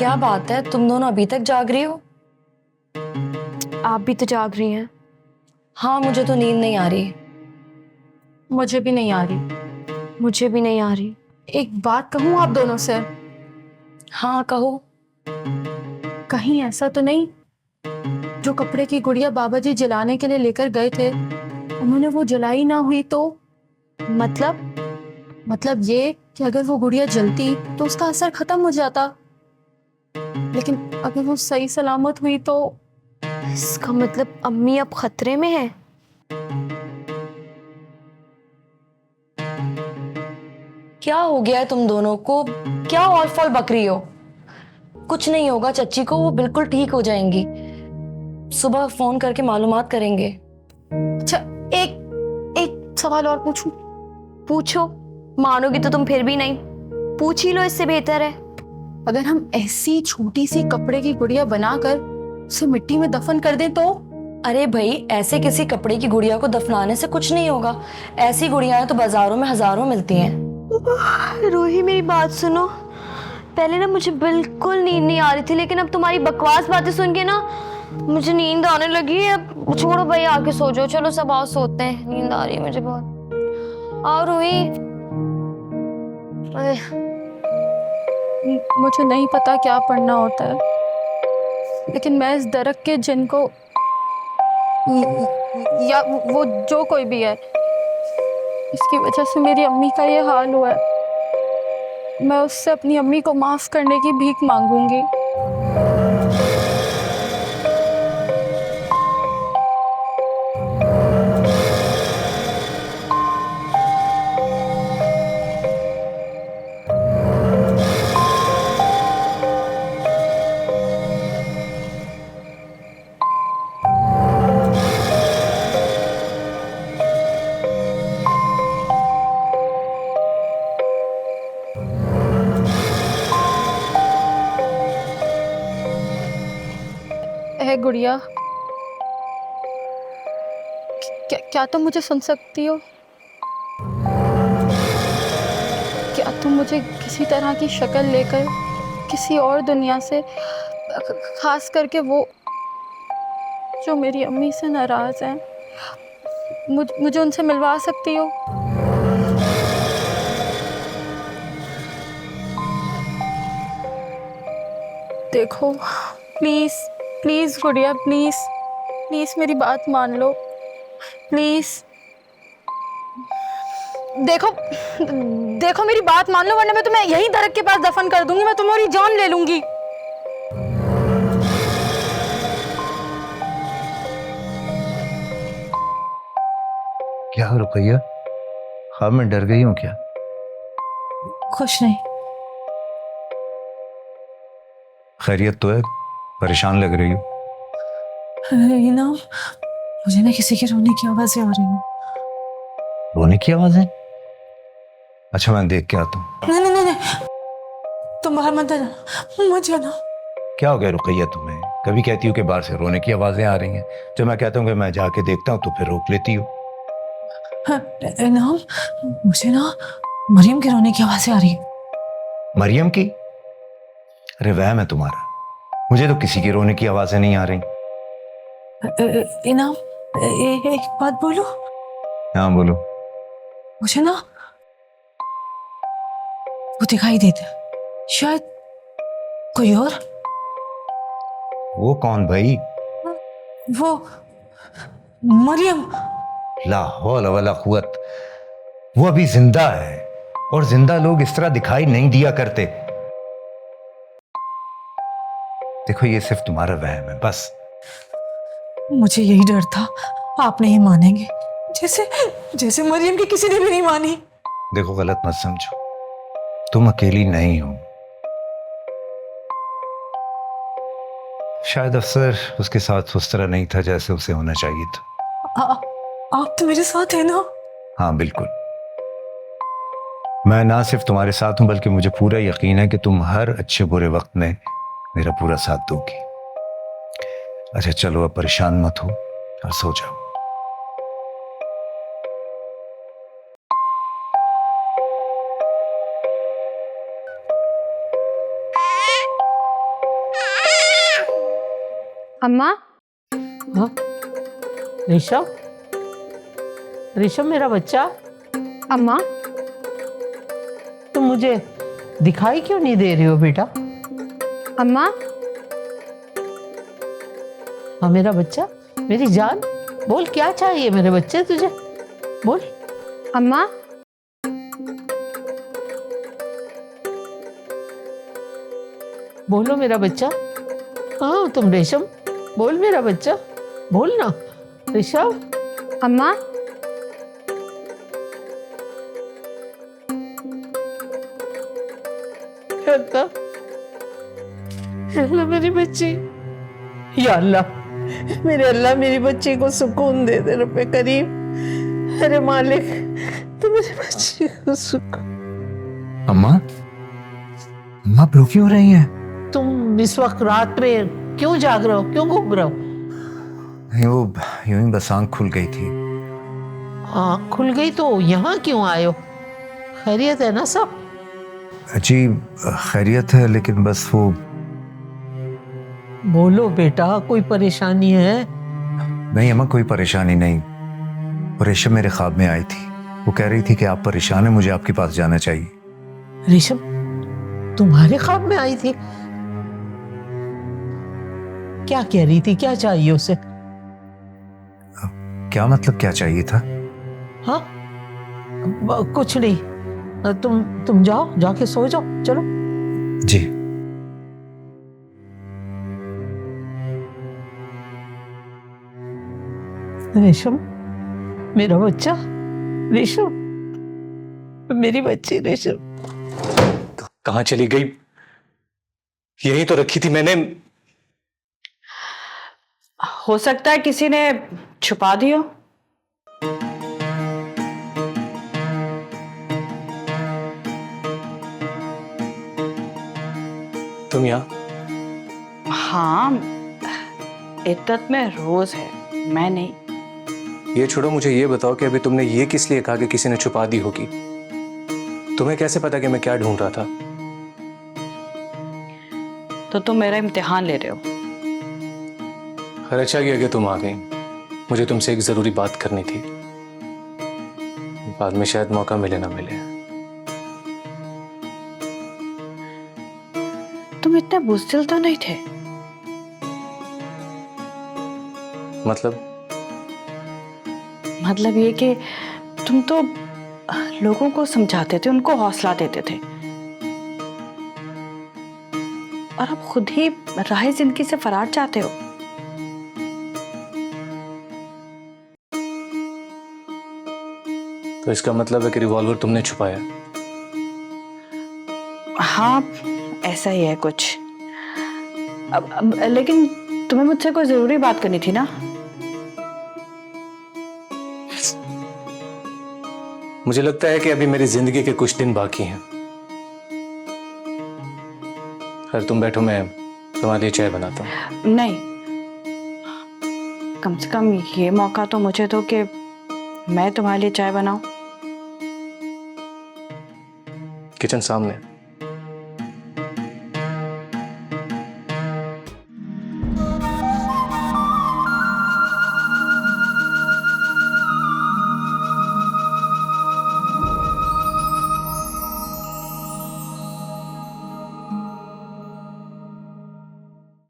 क्या बात है, तुम दोनों अभी तक जाग रही हो? आप भी तो जाग रही हैं। हाँ, मुझे तो नींद नहीं आ रही। मुझे भी नहीं आ रही। मुझे भी नहीं आ रही। एक बात कहूँ आप दोनों से? हाँ कहो। कहीं ऐसा तो नहीं जो कपड़े की गुड़िया बाबा जी जलाने के लिए लेकर गए थे, उन्होंने वो जलाई ना हुई तो? मतलब ये कि अगर वो गुड़िया जलती तो उसका असर खत्म हो जाता, लेकिन अगर वो सही सलामत हुई तो? इसका मतलब अम्मी अब खतरे में है। क्या हो गया है तुम दोनों को? क्या ऑल फॉल बक रही हो? कुछ नहीं होगा चच्ची को, वो बिल्कुल ठीक हो जाएंगी। सुबह फोन करके मालूमात करेंगे। अच्छा, एक एक सवाल और पूछूं? पूछो। मानोगी तो तुम फिर भी नहीं। पूछ ही लो, इससे बेहतर है। अगर हम ऐसी छोटी सी कपड़े की गुड़िया बनाकर उसे मिट्टी में दफन कर दें तो? अरे भाई, ऐसे किसी कपड़े की गुड़िया को दफनाने से कुछ नहीं होगा। ऐसी गुड़ियाएं तो बाजारों में हजारों मिलती हैं। रूही मेरी बात सुनो। पहले ना मुझे बिल्कुल नींद नहीं आ रही थी, लेकिन अब तुम्हारी बकवास बातें सुन के ना मुझे नींद आने लगी है। अब छोड़ो भाई, आके सो जाओ। चलो सब आओ, सोते हैं। नींद आ रही है मुझे बहुत। आओ रूही। मुझे नहीं पता क्या पढ़ना होता है, लेकिन मैं इस दरख्त के जिन को या वो जो कोई भी है, इसकी वजह से मेरी अम्मी का ये हाल हुआ है, मैं उससे अपनी अम्मी को माफ करने की भीख मांगूंगी। है गुड़िया, क्या तुम मुझे सुन सकती हो? क्या तुम मुझे किसी तरह की शक्ल लेकर किसी और दुनिया से, खास करके वो जो मेरी अम्मी से नाराज हैं, मुझे उनसे मिलवा सकती हो? देखो, प्लीज प्लीज गुड़िया, प्लीज प्लीज मेरी बात मान लो, प्लीज। देखो देखो मेरी बात मान लो, वरना मैं तुम्हें यहीं दरख्त के पास दफन कर दूंगी। मैं तुम्हारी जान ले लूंगी। क्या हो रुपैया? हाँ, मैं डर गई हूँ क्या? खुश नहीं। खैरियत तो है? परेशान लग रही हो। ना, मुझे ना किसी के रोने की आवाजें आ रही हैं। रोने की आवाज है? अच्छा, मैं देख के आता हूँ। नहीं नहीं नहीं नहीं, तुम बाहर मत जाना, मत जाना। क्या हो गया रुकैया तुम्हें? कभी कहती हो कि बाहर से रोने की आवाजें आ रही हैं, जब मैं कहता हूँ कि मैं जाके देखता हूँ तो फिर रोक लेती हो। ना, मुझे ना मरियम के रोने की आवाजें आ रही हैं। मरियम की? अरे वहम है तुम्हारा, मुझे तो किसी की रोने की आवाजें नहीं आ रही। इनाम, एक बात बोलूं? हाँ बोलो। मुझे ना वो दिखाई देता है, शायद कोई और। वो कौन भाई? वो मरियम। ला हौल वला कुव्वत। वो अभी जिंदा है, और जिंदा लोग इस तरह दिखाई नहीं दिया करते। देखो, ये सिर्फ तुम्हारा वहम है बस। मुझे यही डर था, आप नहीं मानेंगे, जैसे जैसे मरियम की किसी ने भी नहीं मानी। देखो, गलत मत समझो, तुम अकेली नहीं हो। शायद अफसर उसके साथ उस तरह नहीं था जैसे उसे होना चाहिए था। आप तो मेरे साथ है ना? हाँ बिल्कुल। मैं ना सिर्फ तुम्हारे साथ हूं, बल्कि मुझे पूरा यकीन है कि तुम हर अच्छे बुरे वक्त में मेरा पूरा साथ दोगी। अच्छा चलो, अब परेशान मत हो और सो जाओ। अम्मा हाँ ऋषभ, ऋषभ मेरा बच्चा, अम्मा तुम मुझे दिखाई क्यों नहीं दे रही हो बेटा? अम्मा हाँ मेरा बच्चा, मेरी जान, बोल क्या चाहिए मेरे बच्चे तुझे, बोल। अम्मा बोलो मेरा बच्चा। हाँ तुम रेशम, बोल मेरा बच्चा, बोल ना ऋषभ। अम्मा अल्लाह, अल्लाह मेरी बच्ची, या अल्लाह मेरे अल्लाह मेरी बच्ची को सुकून दे दे रब्बे करीम। अरे मालिक तू मेरी बच्ची को सुकून। अम्मा, अम्मा आप रो क्यों रही हैं? तुम इस वक्त रात में क्यों जाग रहे हो, क्यों घूम रहे हो? नहीं, वो यूं ही बस आंख खुल गई थी। आँख खुल गई तो यहाँ क्यों आए हो? खैरियत है ना सब? जी खैरियत है, लेकिन बस वो बोलो बेटा, कोई परेशानी है? नहीं अम्मा, कोई परेशानी नहीं। वो रेशम मेरे ख्वाब में आई थी, वो कह रही थी कि आप परेशान हैं, मुझे आपके पास जाना चाहिए। रेशम तुम्हारे ख्वाब में आई थी? क्या कह रही थी, क्या चाहिए उसे? क्या मतलब क्या चाहिए था? हाँ कुछ नहीं, तुम जाओ, जाके सो जाओ, चलो। जी रेशम मेरा बच्चा, रेशम मेरी बच्ची रेशम। कहाँ चली गई? यही तो रखी थी मैंने। हो सकता है किसी ने छुपा दी हो। तुम यहाँ? हाँ, इद्दत में रोज है, मैं नहीं। ये छोड़ो, मुझे ये बताओ कि अभी तुमने ये किस लिए कहा कि किसी ने छुपा दी होगी? तुम्हें कैसे पता कि मैं क्या ढूंढ रहा था? तो तुम मेरा इम्तिहान ले रहे हो। खैर अच्छा किया कि तुम आ गई, मुझे तुमसे एक जरूरी बात करनी थी, बाद में शायद मौका मिले ना मिले। तुम इतने बुज़दिल तो नहीं थे। मतलब ये कि तुम तो लोगों को समझाते थे, उनको हौसला देते थे, और अब खुद ही राह जिंदगी से फरार चाहते हो। तो इसका मतलब है कि रिवॉल्वर तुमने छुपाया? हाँ, ऐसा ही है कुछ। अब लेकिन तुम्हें मुझसे कोई जरूरी बात करनी थी ना? मुझे लगता है कि अभी मेरी जिंदगी के कुछ दिन बाकी हैं। खैर तुम बैठो, मैं तुम्हारे लिए चाय बनाता हूँ। नहीं, कम से कम ये मौका तो मुझे दो कि मैं तुम्हारे लिए चाय बनाऊं। किचन सामने।